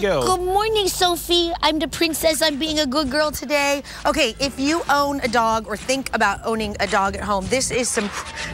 Go. Good morning, Sophie. I'm the princess. I'm being a good girl today. Okay, if you own a dog or think about owning a dog at home, this is some,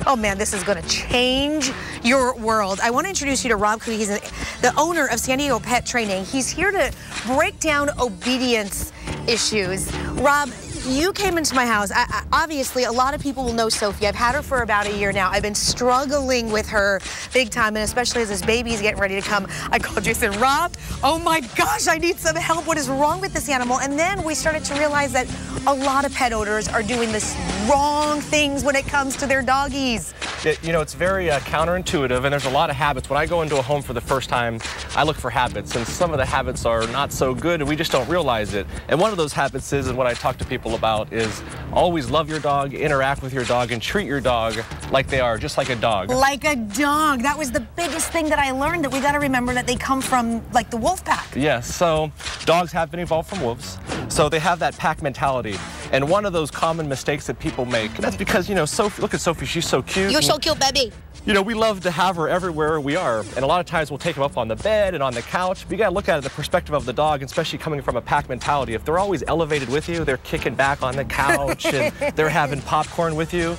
oh man, this is gonna change your world. I wanna introduce you to Rob Cooey. He's the owner of San Diego Pet Training. He's here to break down obedience issues. Rob, you came into my house. Obviously, a lot of people will know Sophie. I've had her for about a year now. I've been struggling with her big time, and especially as this baby's getting ready to come. I called you and said, Rob, oh my gosh, I need some help. What is wrong with this animal? And then we started to realize that a lot of pet owners are doing this wrong things when it comes to their doggies. You know, it's very counterintuitive, and there's a lot of habits. When I go into a home for the first time, I look for habits, and some of the habits are not so good, and we just don't realize it. And one of those habits is, and what I talk to people about, is always love your dog, interact with your dog, and treat your dog like they are, just like a dog. Like a dog. That was the biggest thing that I learned, that we got to remember that they come from, like, the wolf pack. Yes, so dogs have been evolved from wolves, so they have that pack mentality. And one of those common mistakes that people make, and that's because, you know, Sophie, look at Sophie, she's so cute. You're so cute, baby. You know, we love to have her everywhere we are, and a lot of times we'll take them up on the bed and on the couch. But you gotta look at it the perspective of the dog, especially coming from a pack mentality. If they're always elevated with you, they're kicking back on the couch and they're having popcorn with you.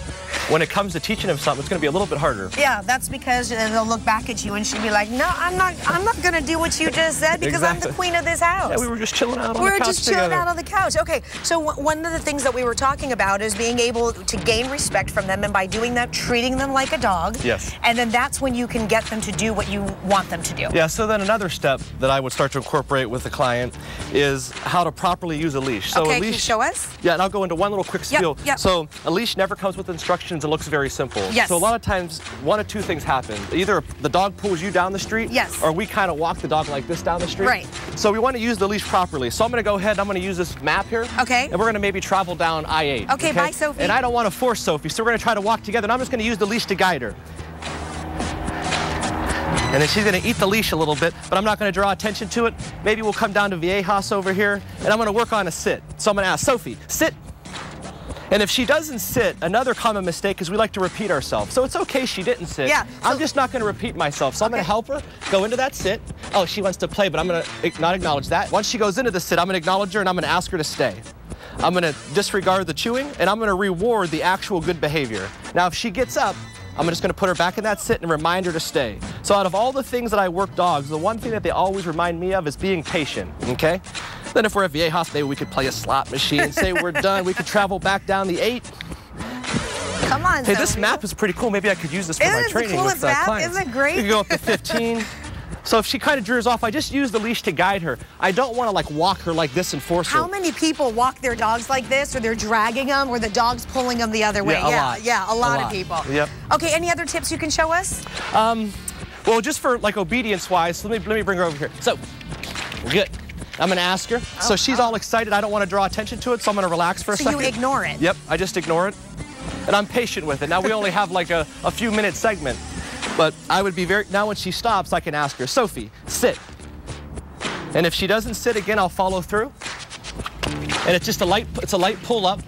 When it comes to teaching them something, it's gonna be a little bit harder. Yeah, that's because they'll look back at you and she'll be like, no, I'm not gonna do what you just said because Exactly. I'm the queen of this house. Yeah, we were just chilling out on the couch We were just chilling together. out on the couch. Okay, so one of the things that we were talking about is being able to gain respect from them, and by doing that, treating them like a dog. Yes. And then that's when you can get them to do what you want them to do. Yeah, so then another step that I would start to incorporate with the client is how to properly use a leash. So okay, a leash, can you show us? Yeah, and I'll go into one little quick spiel. Yep. So a leash never comes with instructions. It looks very simple. Yes. So a lot of times, one of two things happen. Either the dog pulls you down the street, yes, or we kind of walk the dog like this down the street. Right. So we want to use the leash properly. So I'm going to go ahead and I'm going to use this map here. Okay. And we're going to maybe travel down I-8. Okay, bye, Sophie. And I don't want to force Sophie, so we're going to try to walk together, and I'm just going to use the leash to guide her. And then she's going to eat the leash a little bit, but I'm not going to draw attention to it. Maybe we'll come down to Viejas over here, and I'm going to work on a sit. So I'm going to ask, Sophie, sit. And if she doesn't sit, another common mistake is we like to repeat ourselves. So it's okay she didn't sit. Yeah, I'm just not going to repeat myself. So I'm going to help her go into that sit. Oh, she wants to play, but I'm going to not acknowledge that. Once she goes into the sit, I'm going to acknowledge her, and I'm going to ask her to stay. I'm going to disregard the chewing, and I'm going to reward the actual good behavior. Now, if she gets up, I'm just going to put her back in that sit and remind her to stay. So out of all the things that I work dogs, the one thing that they always remind me of is being patient, okay? Then if we're at Viejas, maybe we could play a slot machine, say we're done, we could travel back down the 8. Come on, Hey, Sophie. this map is pretty cool. Maybe I could use this for my training with clients. Isn't it great? You can go up to 15. So if she kind of drews off, I just use the leash to guide her. I don't want to like walk her like this and force her. How many people walk their dogs like this, or they're dragging them, or the dog's pulling them the other way? Yeah, a lot of people. Yep. Okay, any other tips you can show us? Well, just for like obedience-wise, let me bring her over here. So, good. I'm going to ask her. So she's all excited. I don't want to draw attention to it, so I'm going to relax for a second. So you ignore it? Yep, I just ignore it. And I'm patient with it. Now, we only have like a few-minute segment. But I would be now when she stops, I can ask her, Sophie, sit. And if she doesn't sit again, I'll follow through. And it's just a light pull up.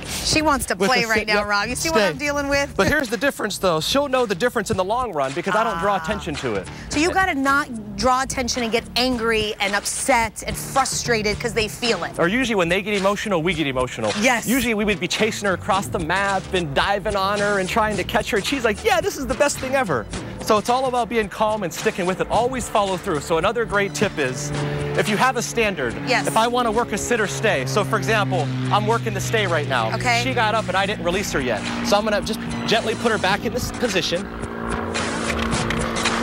She wants to play right now, Rob. You see what I'm dealing with? But here's the difference, though. She'll know the difference in the long run because I don't draw attention to it. So you got to not draw attention and get angry and upset and frustrated because they feel it. Or usually when they get emotional, we get emotional. Yes. Usually we would be chasing her across the map and diving on her and trying to catch her. And she's like, yeah, this is the best thing ever. So it's all about being calm and sticking with it. Always follow through. So another great tip is, if you have a standard, if I want to work a sit or stay, so for example, I'm working the stay right now. Okay. She got up and I didn't release her yet. So I'm going to just gently put her back in this position.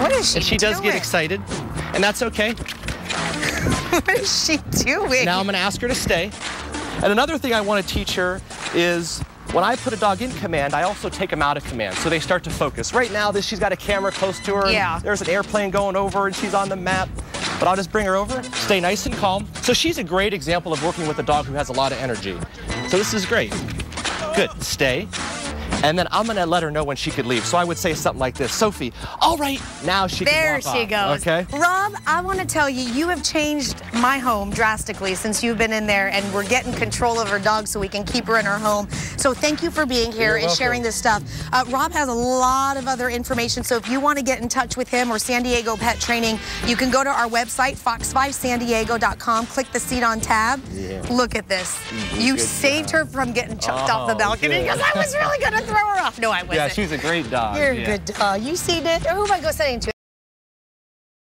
What is she doing? And she does get excited, and that's okay. What is she doing? Now I'm going to ask her to stay. And another thing I want to teach her is, when I put a dog in command, I also take them out of command, so they start to focus. Right now, she's got a camera close to her. Yeah. There's an airplane going over, and she's on the map. But I'll just bring her over, stay nice and calm. So she's a great example of working with a dog who has a lot of energy. So this is great. Good. Stay. And then I'm gonna let her know when she could leave. So I would say something like this: Sophie, all right, now she can There walk she off. goes. Okay. Rob, I want to tell you, you have changed my home drastically since you've been in there, and we're getting control of our dog so we can keep her in her home. So thank you for being here and sharing this stuff. Rob has a lot of other information, so if you want to get in touch with him or San Diego Pet Training, you can go to our website, fox5sandiego.com, click the seat on tab. Yeah. Look at this. You saved her from getting chucked off the balcony because I was really going to throw her off. No, I wasn't. Yeah, she's a great dog. You're a good dog. You see it? Who am I going to say to?